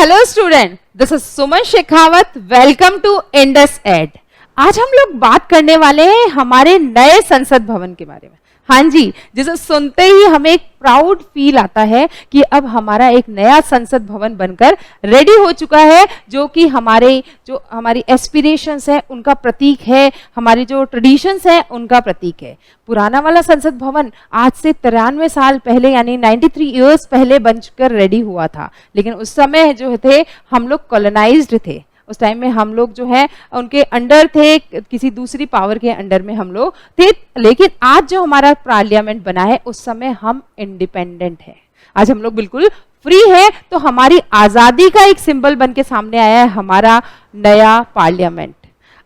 Hello student, this is Suman Shekhawat. Welcome to Indus Ed. आज हम लोग बात करने वाले हैं हमारे नए संसद भवन के बारे में। हाँ जी, जिसे सुनते ही हमें एक प्राउड फील आता है कि अब हमारा एक नया संसद भवन बनकर रेडी हो चुका है, जो कि हमारी एस्पिरेशंस है उनका प्रतीक है, हमारी जो ट्रेडिशंस है उनका प्रतीक है। पुराना वाला संसद भवन आज से 93 साल पहले यानी 93 इयर्स पहले बनकर रेडी हुआ था, लेकिन उस समय जो थे हम लोग कॉलोनाइज्ड थे। उस टाइम में हम लोग जो है उनके अंडर थे, किसी दूसरी पावर के अंडर में हम लोग थे। लेकिन आज जो हमारा पार्लियामेंट बना है उस समय हम इंडिपेंडेंट हैं। आज हम लोग बिल्कुल फ्री है, तो हमारी आजादी का एक सिंबल बन के सामने आया है हमारा नया पार्लियामेंट।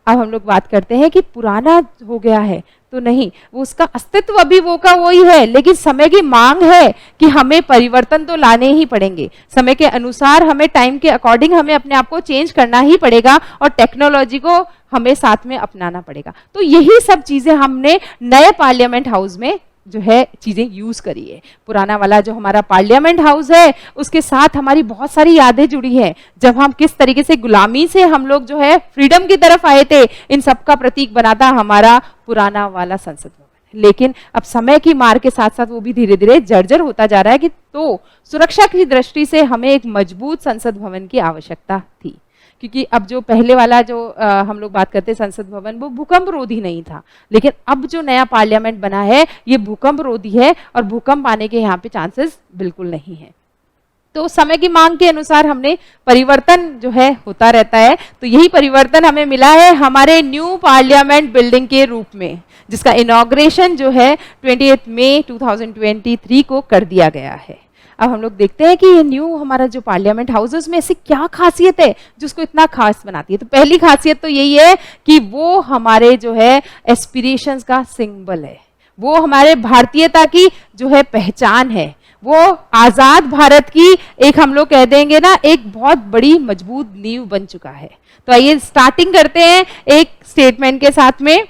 अब हम लोग बात करते हैं कि पुराना हो गया है, तो नहीं, वो उसका अस्तित्व अभी वो का वही है, लेकिन समय की मांग है कि हमें परिवर्तन तो लाने ही पड़ेंगे। समय के अनुसार हमें, टाइम के अकॉर्डिंग हमें अपने आप को चेंज करना ही पड़ेगा और टेक्नोलॉजी को हमें साथ में अपनाना पड़ेगा। तो यही सब चीजें हमने नए पार्लियामेंट हाउस में जो है चीजें यूज करी है। पुराना वाला जो हमारा पार्लियामेंट हाउस है उसके साथ हमारी बहुत सारी यादें जुड़ी है। जब हम किस तरीके से गुलामी से हम लोग जो है फ्रीडम की तरफ आए थे, इन सब का प्रतीक बना था हमारा पुराना वाला संसद भवन। लेकिन अब समय की मार के साथ साथ वो भी धीरे धीरे जर्जर होता जा रहा है, कि तो सुरक्षा की दृष्टि से हमें एक मजबूत संसद भवन की आवश्यकता थी। क्योंकि अब जो पहले वाला जो हम लोग बात करते हैं संसद भवन, वो भूकंप रोधी नहीं था, लेकिन अब जो नया पार्लियामेंट बना है ये भूकंप रोधी है और भूकंप आने के यहाँ पे चांसेस बिल्कुल नहीं है। तो समय की मांग के अनुसार हमने परिवर्तन जो है होता रहता है, तो यही परिवर्तन हमें मिला है हमारे न्यू पार्लियामेंट बिल्डिंग के रूप में, जिसका इनॉग्रेशन जो है 28 मई 2023 को कर दिया गया है। अब हम लोग देखते हैं कि ये न्यू हमारा जो पार्लियामेंट हाउसेस में ऐसी क्या खासियत है जिसको इतना खास बनाती है। तो पहली खासियत तो यही है कि वो हमारे जो है एस्पिरेशंस का सिंबल है, वो हमारे भारतीयता की जो है पहचान है, वो आजाद भारत की एक हम लोग कह देंगे ना एक बहुत बड़ी मजबूत नींव बन चुका है। तो आइए स्टार्टिंग करते हैं एक स्टेटमेंट के साथ में।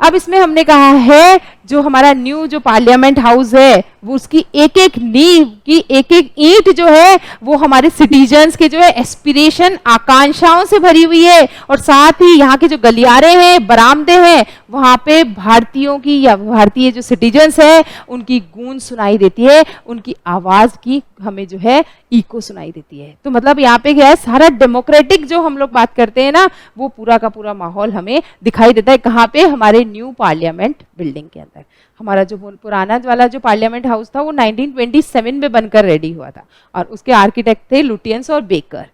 अब इसमें हमने कहा है जो हमारा न्यू जो पार्लियामेंट हाउस है वो उसकी एक एक नींव की एक एक ईंट जो है वो हमारे सिटीजन्स के जो है एस्पिरेशन, आकांक्षाओं से भरी हुई है, और साथ ही यहाँ के जो गलियारे हैं, बरामदे हैं, वहाँ पे भारतीयों की या भारतीय जो सिटीजन्स है उनकी गूंज सुनाई देती है, उनकी आवाज की हमें जो है इको सुनाई देती है। तो मतलब यहाँ पे क्या है, सारा डेमोक्रेटिक जो हम लोग बात करते हैं ना, वो पूरा का पूरा माहौल हमें दिखाई देता है। कहाँ पे? हमारे न्यू पार्लियामेंट बिल्डिंग के अंदर। हमारा जो पुराना वाला जो पार्लियामेंट हाउस था वो 1927 में बनकर रेडी हुआ था, और उसके आर्किटेक्ट थे लुटियंस और बेकर।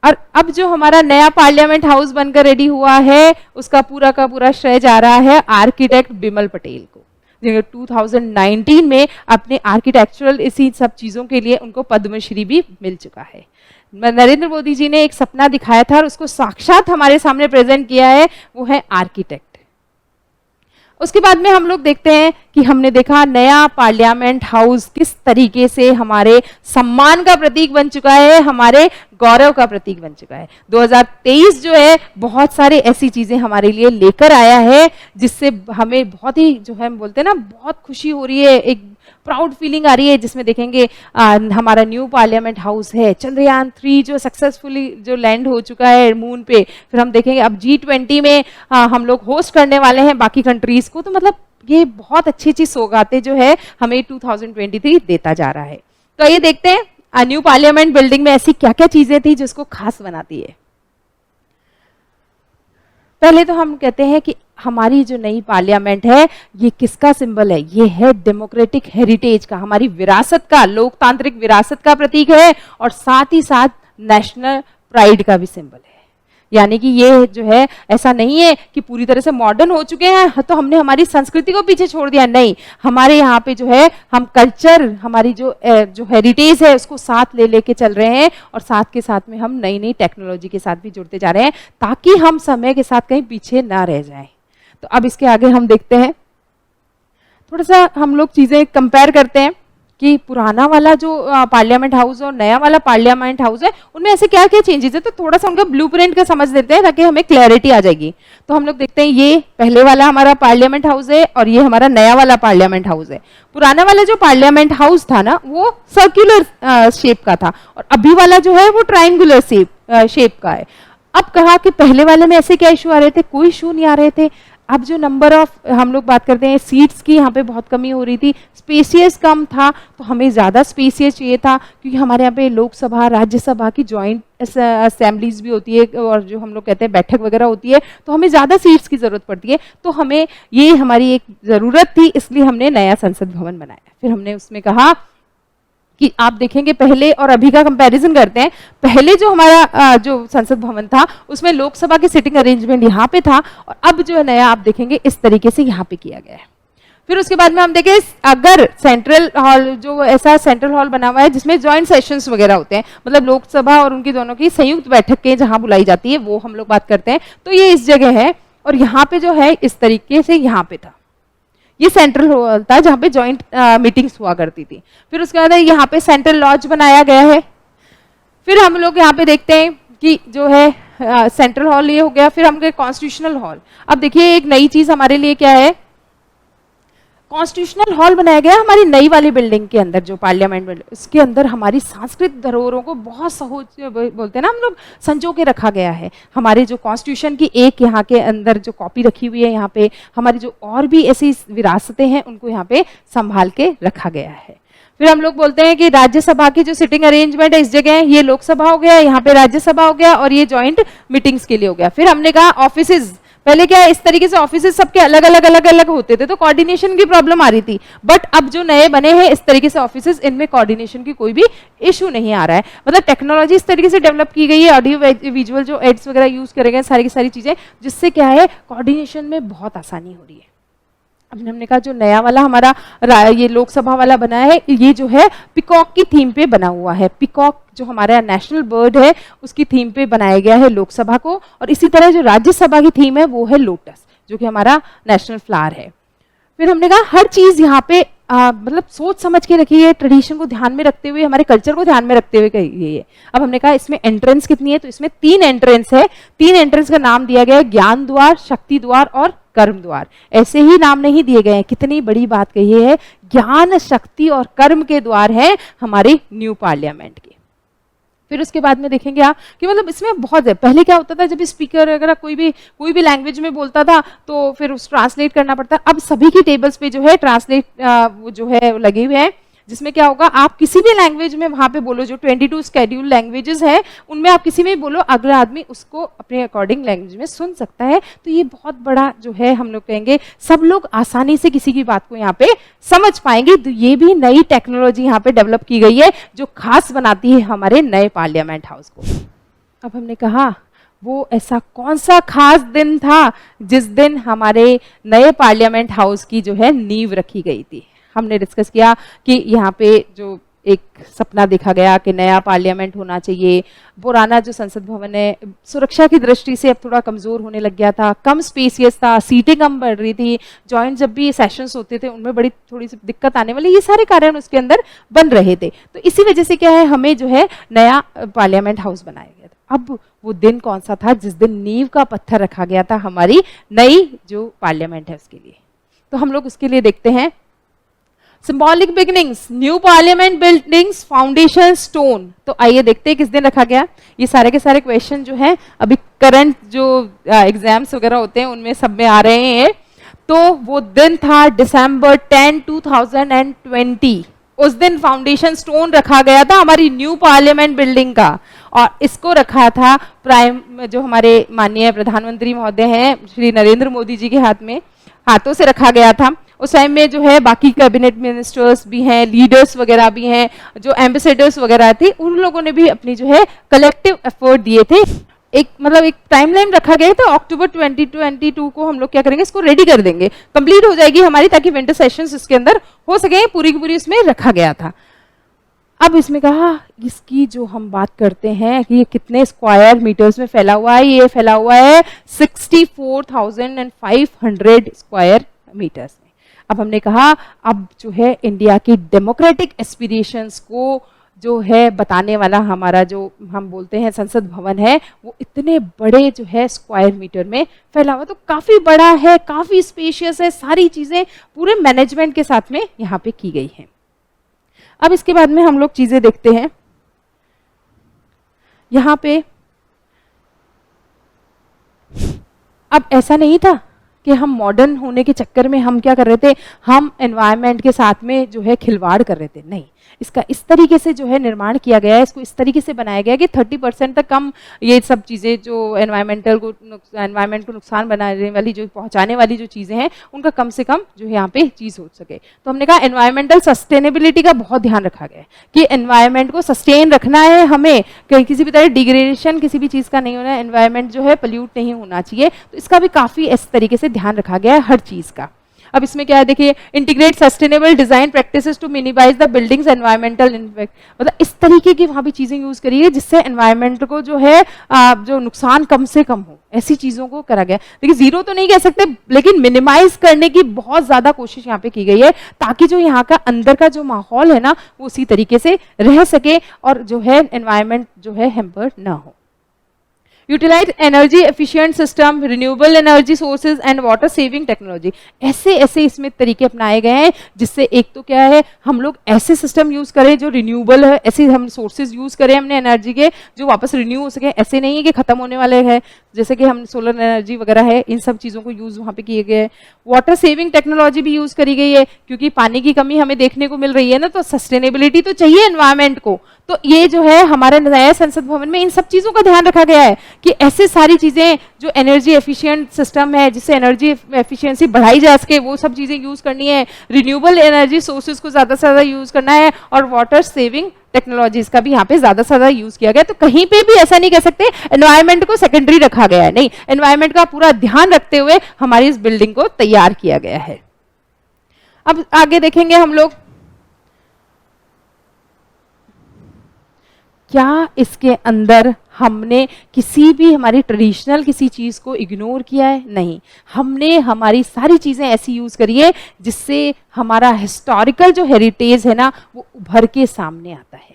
और अब जो हमारा नया पार्लियामेंट हाउस बनकर रेडी हुआ है उसका पूरा का पूरा श्रेय जा रहा है आर्किटेक्ट बिमल पटेल को, जो 2019 में अपने आर्किटेक्चरल इसी सब चीजों के लिए उनको पद्मश्री भी मिल चुका है। नरेंद्र मोदी जी ने एक सपना दिखाया था और उसको साक्षात हमारे सामने प्रेजेंट किया है, वो है आर्किटेक्ट। उसके बाद में हम लोग देखते हैं कि हमने देखा नया पार्लियामेंट हाउस किस तरीके से हमारे सम्मान का प्रतीक बन चुका है, हमारे गौरव का प्रतीक बन चुका है। 2023 जो है बहुत सारे ऐसी चीजें हमारे लिए लेकर आया है जिससे हमें बहुत ही जो है हम बोलते हैं ना बहुत खुशी हो रही है, एक प्राउड फीलिंग आ रही है। जिसमें देखेंगे हमारा न्यू पार्लियामेंट हाउस है, चंद्रयान 3 जो सक्सेसफुली जो लैंड हो चुका है मून पे। फिर हम देखेंगे अब G20 में हम लोग होस्ट करने वाले हैं बाकी कंट्रीज को। तो मतलब ये बहुत अच्छी अच्छी सौगातें जो है हमें 2023 देता जा रहा है। तो ये देखते हैं न्यू पार्लियामेंट बिल्डिंग में ऐसी क्या क्या चीजें थी जिसको खास बनाती है। पहले तो हम कहते हैं कि हमारी जो नई पार्लियामेंट है ये किसका सिंबल है? ये है डेमोक्रेटिक हेरिटेज का, हमारी विरासत का, लोकतांत्रिक विरासत का प्रतीक है, और साथ ही साथ नेशनल प्राइड का भी सिंबल है। यानी कि ये जो है ऐसा नहीं है कि पूरी तरह से मॉडर्न हो चुके हैं तो हमने हमारी संस्कृति को पीछे छोड़ दिया, नहीं, हमारे यहाँ पे जो है हम कल्चर, हमारी जो हेरिटेज है उसको साथ ले लेके चल रहे हैं, और साथ के साथ में हम नई नई टेक्नोलॉजी के साथ भी जुड़ते जा रहे हैं ताकि हम समय के साथ कहीं पीछे ना रह जाएं। तो अब इसके आगे हम देखते हैं, थोड़ा सा हम लोग चीजें कंपेयर करते हैं कि पुराना वाला जो पार्लियामेंट हाउस और नया वाला पार्लियामेंट हाउस है उनमें ऐसे क्या क्या चेंजेस है, तो थोड़ा सा उनका ब्लूप्रिंट का समझ देते हैं ताकि हमें क्लैरिटी आ जाएगी। तो हम लोग देखते हैं ये पहले वाला हमारा पार्लियामेंट हाउस है और ये हमारा नया वाला पार्लियामेंट हाउस है। पुराना वाला जो पार्लियामेंट हाउस था ना वो सर्कुलर शेप का था और अभी वाला जो है वो ट्रायंगुलर शेप का है। अब कहा कि पहले वाले में ऐसे क्या इशू आ रहे थे, कोई इशू नहीं आ रहे थे। अब जो नंबर ऑफ हम लोग बात करते हैं सीट्स की, यहाँ पे बहुत कमी हो रही थी, स्पेसियस कम था, तो हमें ज़्यादा स्पेसियस चाहिए था क्योंकि हमारे यहाँ पे लोकसभा राज्यसभा की जॉइंट असेंबलीज भी होती है और जो हम लोग कहते हैं बैठक वगैरह होती है, तो हमें ज़्यादा सीट्स की ज़रूरत पड़ती है। तो हमें ये हमारी एक ज़रूरत थी, इसलिए हमने नया संसद भवन बनाया। फिर हमने उसमें कहा कि आप देखेंगे पहले और अभी का कंपैरिजन करते हैं। पहले जो हमारा जो संसद भवन था उसमें लोकसभा की सिटिंग अरेंजमेंट यहाँ पे था और अब जो है नया आप देखेंगे इस तरीके से यहाँ पे किया गया है। फिर उसके बाद में हम देखें अगर सेंट्रल हॉल जो ऐसा सेंट्रल हॉल बना हुआ है जिसमें जॉइंट सेशंस वगैरह होते हैं, मतलब लोकसभा और उनकी दोनों की संयुक्त बैठकें जहाँ बुलाई जाती है वो हम लोग बात करते हैं, तो ये इस जगह है और यहाँ पे जो है इस तरीके से यहाँ पे था। ये सेंट्रल हॉल था जहाँ पे जॉइंट मीटिंग्स हुआ करती थी। फिर उसके बाद यहाँ पे सेंट्रल लॉज बनाया गया है। फिर हम लोग यहाँ पे देखते हैं कि जो है सेंट्रल हॉल ये हो गया। फिर हम गए कॉन्स्टिट्यूशनल हॉल। अब देखिए एक नई चीज हमारे लिए क्या है, कॉन्स्टिट्यूशनल हॉल बनाया गया हमारी नई वाली बिल्डिंग के अंदर, जो पार्लियामेंट बिल्डिंग, उसके अंदर हमारी सांस्कृतिक धरोहरों को बहुत बोलते हैं ना हम लोग, संजो के रखा गया है। हमारे जो कॉन्स्टिट्यूशन की एक यहाँ के अंदर जो कॉपी रखी हुई है, यहाँ पे हमारी जो और भी ऐसी विरासतें हैं उनको यहाँ पे संभाल के रखा गया है। फिर हम लोग बोलते हैं कि राज्यसभा की जो सिटिंग अरेंजमेंट है इस जगह, ये लोकसभा हो गया, यहाँ पे राज्यसभा हो गया और ये जॉइंट मीटिंग्स के लिए हो गया। फिर हमने कहा ऑफिसेज, पहले क्या इस तरीके से ऑफिसेज सबके अलग अलग होते थे तो कोऑर्डिनेशन की प्रॉब्लम आ रही थी, बट अब जो नए बने हैं इस तरीके से ऑफिसेज, इनमें कोऑर्डिनेशन की कोई भी इशू नहीं आ रहा है। मतलब टेक्नोलॉजी इस तरीके से डेवलप की गई है, ऑडियो विजुअल जो एड्स वगैरह यूज करेंगे सारी की सारी चीजें, जिससे क्या है कोऑर्डिनेशन में बहुत आसानी हो रही है। अब हमने कहा जो नया वाला हमारा ये लोकसभा वाला बना है, ये जो है पिकॉक की थीम पे बना हुआ है। पिकॉक जो हमारा नेशनल बर्ड है उसकी थीम पे बनाया गया है लोकसभा को, और इसी तरह जो राज्यसभा की थीम है वो है लोटस, जो कि हमारा नेशनल फ्लावर है। फिर हमने कहा हर चीज यहाँ पे मतलब सोच समझ के रखी है, ट्रेडिशन को ध्यान में रखते हुए, हमारे कल्चर को ध्यान में रखते हुए कही है। अब हमने कहा इसमें एंट्रेंस कितनी है, तो इसमें 3 एंट्रेंस है। 3 एंट्रेंस का नाम दिया गया है ज्ञान द्वार, शक्ति द्वार और कर्म द्वार। ऐसे ही नाम नहीं दिए गए हैं, कितनी बड़ी बात कही है, ज्ञान, शक्ति और कर्म के द्वार है हमारे न्यू पार्लियामेंट के। फिर उसके बाद में देखेंगे आप कि मतलब इसमें बहुत है। पहले क्या होता था, जब स्पीकर अगर कोई भी लैंग्वेज में बोलता था तो फिर उस ट्रांसलेट करना पड़ता। अब सभी की टेबल्स पे जो है ट्रांसलेट वो जो है लगे हुए हैं, जिसमें क्या होगा आप किसी भी लैंग्वेज में वहां पे बोलो, जो 22 शेड्यूल लैंग्वेजेस है उनमें आप किसी में भी बोलो, अगला आदमी उसको अपने अकॉर्डिंग लैंग्वेज में सुन सकता है। तो ये बहुत बड़ा जो है हम लोग कहेंगे सब लोग आसानी से किसी की बात को यहाँ पे समझ पाएंगे। तो ये भी नई टेक्नोलॉजी यहाँ पे डेवलप की गई है जो खास बनाती है हमारे नए पार्लियामेंट हाउस को। अब हमने कहा वो ऐसा कौन सा खास दिन था जिस दिन हमारे नए पार्लियामेंट हाउस की जो है नींव रखी गई थी। हमने डिस्कस किया कि यहाँ पे जो एक सपना देखा गया कि नया पार्लियामेंट होना चाहिए। पुराना जो संसद भवन है सुरक्षा की दृष्टि से अब थोड़ा कमजोर होने लग गया था, कम स्पेसियस था, सीटें कम बढ़ रही थी, जॉइंट जब भी सेशंस होते थे उनमें बड़ी थोड़ी सी दिक्कत आने वाली, ये सारे कारण उसके अंदर बन रहे थे। तो इसी वजह से क्या है हमें जो है नया पार्लियामेंट हाउस बनाया गया था। अब वो दिन कौन सा था जिस दिन नींव का पत्थर रखा गया था हमारी नई जो पार्लियामेंट है उसके लिए। तो हम लोग उसके लिए देखते हैं symbolic beginnings, new parliament buildings, foundation stone. तो आइए देखते हैं किस दिन रखा गया। ये सारे के सारे क्वेश्चन जो हैं अभी करंट जो एग्जाम्स वगैरह होते हैं उनमें सब में आ रहे हैं। तो वो दिन था December 10, 2020। उस दिन फाउंडेशन स्टोन रखा गया था हमारी न्यू पार्लियामेंट बिल्डिंग का, और इसको रखा था जो हमारे माननीय प्रधानमंत्री महोदय हैं श्री नरेंद्र मोदी जी के हाथों से रखा गया था। उस टाइम में जो है बाकी कैबिनेट मिनिस्टर्स भी हैं, लीडर्स वगैरह भी हैं, जो एम्बेसडर्स वगैरह थे, उन लोगों ने भी अपनी जो है कलेक्टिव एफर्ट दिए थे। एक मतलब एक टाइमलाइन रखा गया था, अक्टूबर 2022 को हम लोग क्या करेंगे, इसको रेडी कर देंगे, कंप्लीट हो जाएगी हमारी, ताकि विंटर सेशंस इसके अंदर हो सके, पूरी की पूरी इसमें रखा गया था। अब इसमें कहा इसकी जो हम बात करते हैं कि ये कितने स्क्वायर मीटर्स में फैला हुआ है, ये फैला हुआ है 64,500 स्क्वायर मीटर्स में। अब हमने कहा अब जो है इंडिया की डेमोक्रेटिक एस्पिरेशंस को जो है बताने वाला हमारा जो हम बोलते हैं संसद भवन है, वो इतने बड़े जो है स्क्वायर मीटर में फैला हुआ, तो काफ़ी बड़ा है, काफ़ी स्पेशियस है, सारी चीज़ें पूरे मैनेजमेंट के साथ में यहाँ पे की गई हैं। अब इसके बाद में हम लोग चीज़ें देखते हैं यहाँ पे। अब ऐसा नहीं था कि हम मॉडर्न होने के चक्कर में हम क्या कर रहे थे, हम एनवायरनमेंट के साथ में जो है खिलवाड़ कर रहे थे, नहीं। इसका इस तरीके से जो है निर्माण किया गया है, इसको इस तरीके से बनाया गया है कि 30% तक कम ये सब चीज़ें जो एनवायरनमेंट को नुकसान बनाने वाली जो पहुंचाने वाली जो चीज़ें हैं उनका कम से कम जो है यहाँ पे चीज़ हो सके। तो हमने कहा एनवायरमेंटल सस्टेनेबिलिटी का बहुत ध्यान रखा गया है कि एनवायरनमेंट को सस्टेन रखना है हमें, किसी भी तरह डिग्रेडेशन किसी भी चीज़ का नहीं होना है, एनवायरनमेंट जो है पोल्यूट नहीं होना चाहिए। तो इसका भी काफ़ी इस तरीके से ध्यान रखा गया है हर चीज़ का। अब इसमें क्या है देखिए, integrate sustainable design practices to minimise the building's environmental impact, मतलब इस तरीके की वहाँ भी चीज़ें यूज़ करी है जिससे एनवायरमेंट को जो है जो नुकसान कम से कम हो, ऐसी चीज़ों को करा गया। देखिए जीरो तो नहीं कह सकते, लेकिन मिनिमाइज करने की बहुत ज़्यादा कोशिश यहाँ पे की गई है ताकि जो यहाँ का अंदर का जो माहौल है ना वो उसी तरीके से रह सके और जो है एनवायरमेंट जो है हैम्पर्ड ना हो। Utilise energy efficient system, renewable energy sources and water saving technology, ऐसे ऐसे इसमें तरीके अपनाए गए हैं जिससे एक तो क्या है हम लोग ऐसे सिस्टम यूज करें जो रिन्यूएबल है, ऐसे हम सोर्सेज यूज करें हमने एनर्जी के जो वापस रिन्यू हो सके, ऐसे नहीं है कि खत्म होने वाले हैं जैसे कि हम सोलर एनर्जी वगैरह है, इन सब चीज़ों को यूज़ वहाँ पे किए गए हैं। वाटर सेविंग टेक्नोलॉजी भी यूज़ करी गई है क्योंकि पानी की कमी हमें देखने को मिल रही है ना, तो सस्टेनेबिलिटी तो चाहिए एनवायरनमेंट को, तो ये जो है हमारे नए संसद भवन में इन सब चीज़ों का ध्यान रखा गया है कि ऐसे सारी चीज़ें जो एनर्जी एफिशिएंट सिस्टम है जिससे एनर्जी एफिशिएंसी बढ़ाई जा सके वो सब चीज़ें यूज़ करनी है, रिन्यूएबल एनर्जी सोर्सेज को ज़्यादा से ज़्यादा यूज़ करना है और वाटर सेविंग टेक्नोलॉजीज का भी यहाँ पे ज्यादा से ज्यादा यूज किया गया। तो कहीं पे भी ऐसा नहीं कह सकते एनवायरनमेंट को सेकेंडरी रखा गया है, नहीं, एनवायरनमेंट का पूरा ध्यान रखते हुए हमारी इस बिल्डिंग को तैयार किया गया है। अब आगे देखेंगे हम लोग क्या इसके अंदर हमने किसी भी हमारी ट्रेडिशनल किसी चीज़ को इग्नोर किया है, नहीं, हमने हमारी सारी चीज़ें ऐसी यूज़ करी है जिससे हमारा हिस्टोरिकल जो हेरिटेज है ना वो उभर के सामने आता है।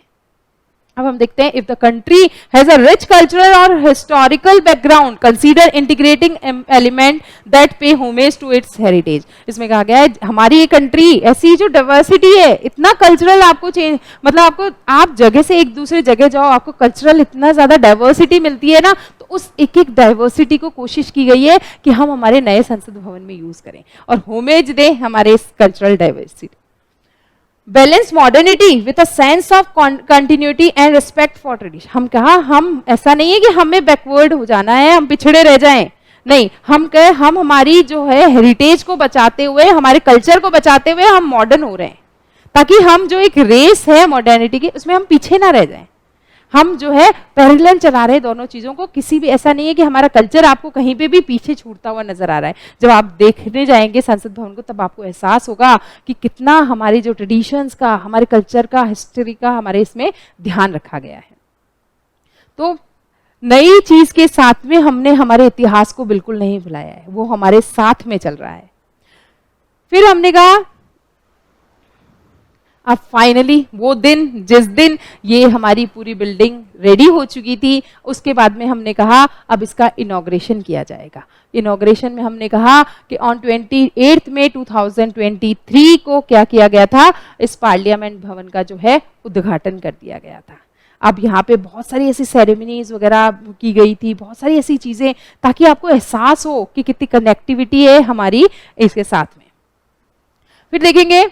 अब हम देखते हैं, if the country has a rich cultural और historical background consider integrating element that pay homage to its heritage. इसमें कहा गया है हमारी ये कंट्री ऐसी जो डाइवर्सिटी है, इतना कल्चरल आपको चेंज, मतलब आपको आप जगह से एक दूसरे जगह जाओ आपको कल्चरल इतना ज्यादा डाइवर्सिटी मिलती है ना, तो उस एक एक डाइवर्सिटी को कोशिश की गई है कि हम हमारे नए संसद भवन में यूज करें और होमेज दें हमारे इस cultural diversity. Balance modernity with a sense of continuity and respect for tradition. हम कहा हम ऐसा नहीं है कि हमें बैकवर्ड हो जाना है, हम पिछड़े रह जाएं, नहीं, हम कहे हम हमारी जो है हेरिटेज को बचाते हुए हमारे कल्चर को बचाते हुए हम मॉडर्न हो रहे हैं ताकि हम जो एक रेस है मॉडर्निटी की उसमें हम पीछे ना रह जाएं। हम जो है पैरेलल चला रहे हैं दोनों चीज़ों को, किसी भी ऐसा नहीं है कि हमारा कल्चर आपको कहीं पे भी पीछे छूटता हुआ नजर आ रहा है। जब आप देखने जाएंगे संसद भवन को तब आपको एहसास होगा कि कितना हमारी जो ट्रेडिशंस का, हमारे कल्चर का, हिस्ट्री का हमारे इसमें ध्यान रखा गया है। तो नई चीज के साथ में हमने हमारे इतिहास को बिल्कुल नहीं भुलाया है, वो हमारे साथ में चल रहा है। फिर हमने कहा अब फाइनली वो दिन जिस दिन ये हमारी पूरी बिल्डिंग रेडी हो चुकी थी उसके बाद में हमने कहा अब इसका इनॉग्रेशन किया जाएगा। इनॉग्रेशन में हमने कहा कि ऑन 28 मई 2023 को क्या किया गया था, इस पार्लियामेंट भवन का जो है उद्घाटन कर दिया गया था। अब यहाँ पे बहुत सारी ऐसी सेरेमनीज वगैरह की गई थी, बहुत सारी ऐसी चीज़ें ताकि आपको एहसास हो कि कितनी कनेक्टिविटी है हमारी इसके साथ में। फिर देखेंगे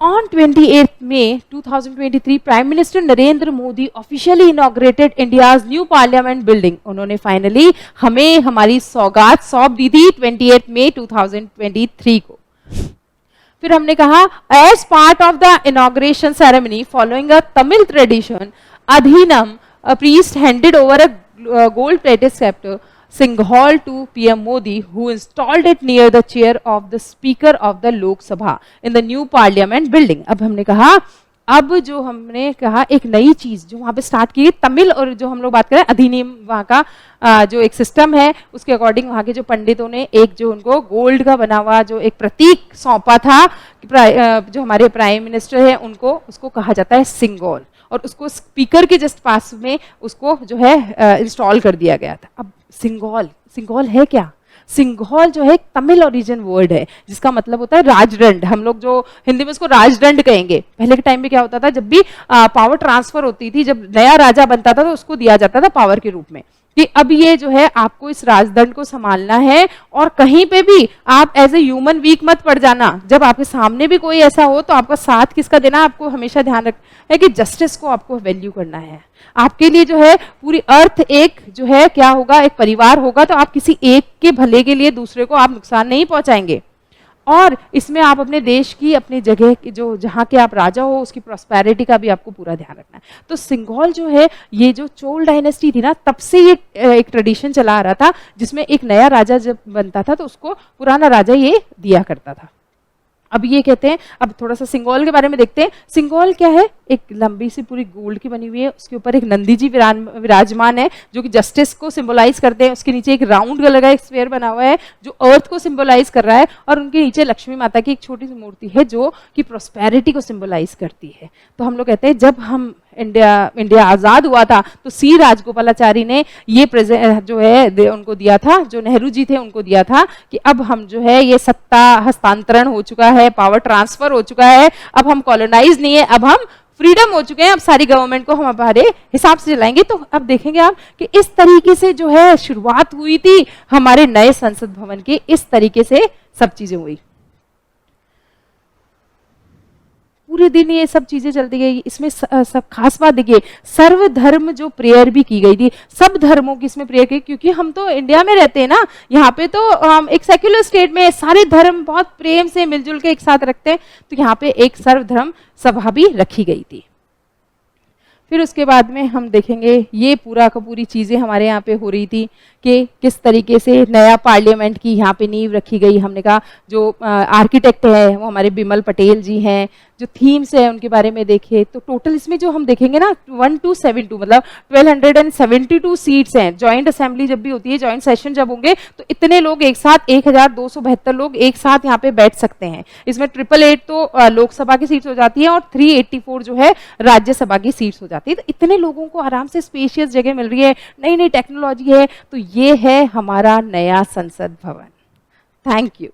On 28 May 2023, prime minister Narendra Modi officially inaugurated India's new parliament building. उन्होंने फाइनली हमें हमारी सौगात सौंप दी थी 28 मई 2023 को। फिर हमने कहा as part of the inauguration ceremony following a Tamil tradition Adheenam a priest handed over a gold plated scepter Singhal to PM Modi, who installed it near the chair of the Speaker of the Lok Sabha in the new Parliament building. अब हमने कहा अब जो हमने कहा एक नई चीज जो वहां पे स्टार्ट की तमिल, और जो हम लोग बात करें अधिनियम वहाँ का जो एक सिस्टम है उसके अकॉर्डिंग वहाँ के जो पंडितों ने एक जो उनको गोल्ड का बना हुआ जो एक प्रतीक सौंपा था जो हमारे प्राइम मिनिस्टर है उनको, उसको कहा जाता है सिंगोल, और उसको स्पीकर के जस्ट पास में उसको जो है इंस्टॉल कर दिया गया था। अब सिंगोल, सिंगोल है क्या? सिंघौल जो है एक तमिल ओरिजिन वर्ड है जिसका मतलब होता है राजदंड। हम लोग जो हिंदी में उसको राजदंड कहेंगे। पहले के टाइम में क्या होता था, जब भी पावर ट्रांसफर होती थी, जब नया राजा बनता था तो उसको दिया जाता था पावर के रूप में कि अब ये जो है आपको इस राजदंड को संभालना है, और कहीं पे भी आप एज ए ह्यूमन वीक मत पड़ जाना। जब आपके सामने भी कोई ऐसा हो तो आपका साथ किसका देना, आपको हमेशा ध्यान रखना है कि जस्टिस को आपको वैल्यू करना है। आपके लिए जो है पूरी अर्थ एक जो है क्या होगा, एक परिवार होगा, तो आप किसी एक के भले के लिए दूसरे को आप नुकसान नहीं पहुंचाएंगे। और इसमें आप अपने देश की, अपनी जगह की जो जहाँ के आप राजा हो उसकी प्रॉस्पेरिटी का भी आपको पूरा ध्यान रखना है। तो सिंघौल जो है ये जो चोल डायनेस्टी थी ना, तब से ये एक ट्रेडिशन चला आ रहा था जिसमें एक नया राजा जब बनता था तो उसको पुराना राजा ये दिया करता था। अब ये कहते हैं, अब थोड़ा सा सिंघौल के बारे में देखते हैं। सिंघौल क्या है, एक लंबी सी पूरी गोल्ड की बनी हुई है, उसके ऊपर एक नंदी जी विराजमान है जो कि जस्टिस को सिंबलाइज करते हैं। उसके नीचे एक राउंड कलर का एक स्फीयर बना हुआ है जो अर्थ को सिंबलाइज कर रहा है, और उनके नीचे लक्ष्मी माता की एक छोटी सी मूर्ति है जो कि प्रॉस्पेरिटी को सिंबलाइज करती है। तो हम लोग कहते हैं जब हम इंडिया आजाद हुआ था तो सी राजगोपालाचारी ने ये जो है उनको दिया था, जो नेहरू जी थे उनको दिया था कि अब हम जो है ये सत्ता हस्तांतरण हो चुका है, पावर ट्रांसफर हो चुका है, अब हम कॉलोनाइज नहीं है, अब हम फ्रीडम हो चुके हैं, अब सारी गवर्नमेंट को हम हमारे हिसाब से चलाएंगे। तो अब देखेंगे आप कि इस तरीके से जो है शुरुआत हुई थी हमारे नए संसद भवन की, इस तरीके से सब चीजें हुई। पूरे दिन ये सब चीजें चलती गई। इसमें सब खास बात देखिए, सर्वधर्म जो प्रेयर भी की गई थी, सब धर्मों की इसमें प्रेयर की, क्योंकि हम तो इंडिया में रहते हैं ना, यहाँ पे तो एक सेक्युलर स्टेट में सारे धर्म बहुत प्रेम से मिलजुल के एक साथ रखते हैं, तो यहाँ पे एक सर्वधर्म सभा भी रखी गई थी। फिर उसके बाद में हम देखेंगे ये पूरा का पूरी चीजें हमारे यहाँ पे हो रही थी कि किस तरीके से नया पार्लियामेंट की यहाँ पे नींव रखी गई। हमने कहा जो आर्किटेक्ट है वो हमारे बिमल पटेल जी हैं, जो थीम्स है उनके बारे में देखे तो टोटल इसमें जो हम देखेंगे ना 1272 मतलब 1272 सीट्स हैं। जॉइंट असेंबली जब भी होती है, जॉइंट सेशन जब होंगे तो इतने लोग एक साथ 1272 लोग एक साथ यहाँ पे बैठ सकते हैं। इसमें 888 तो लोकसभा की सीट्स हो जाती है और 384 जो है राज्यसभा की सीट्स हो जाती है। तो इतने लोगों को आराम से स्पेशियस जगह मिल रही है, नई नई टेक्नोलॉजी है, तो ये है हमारा नया संसद भवन। Thank you.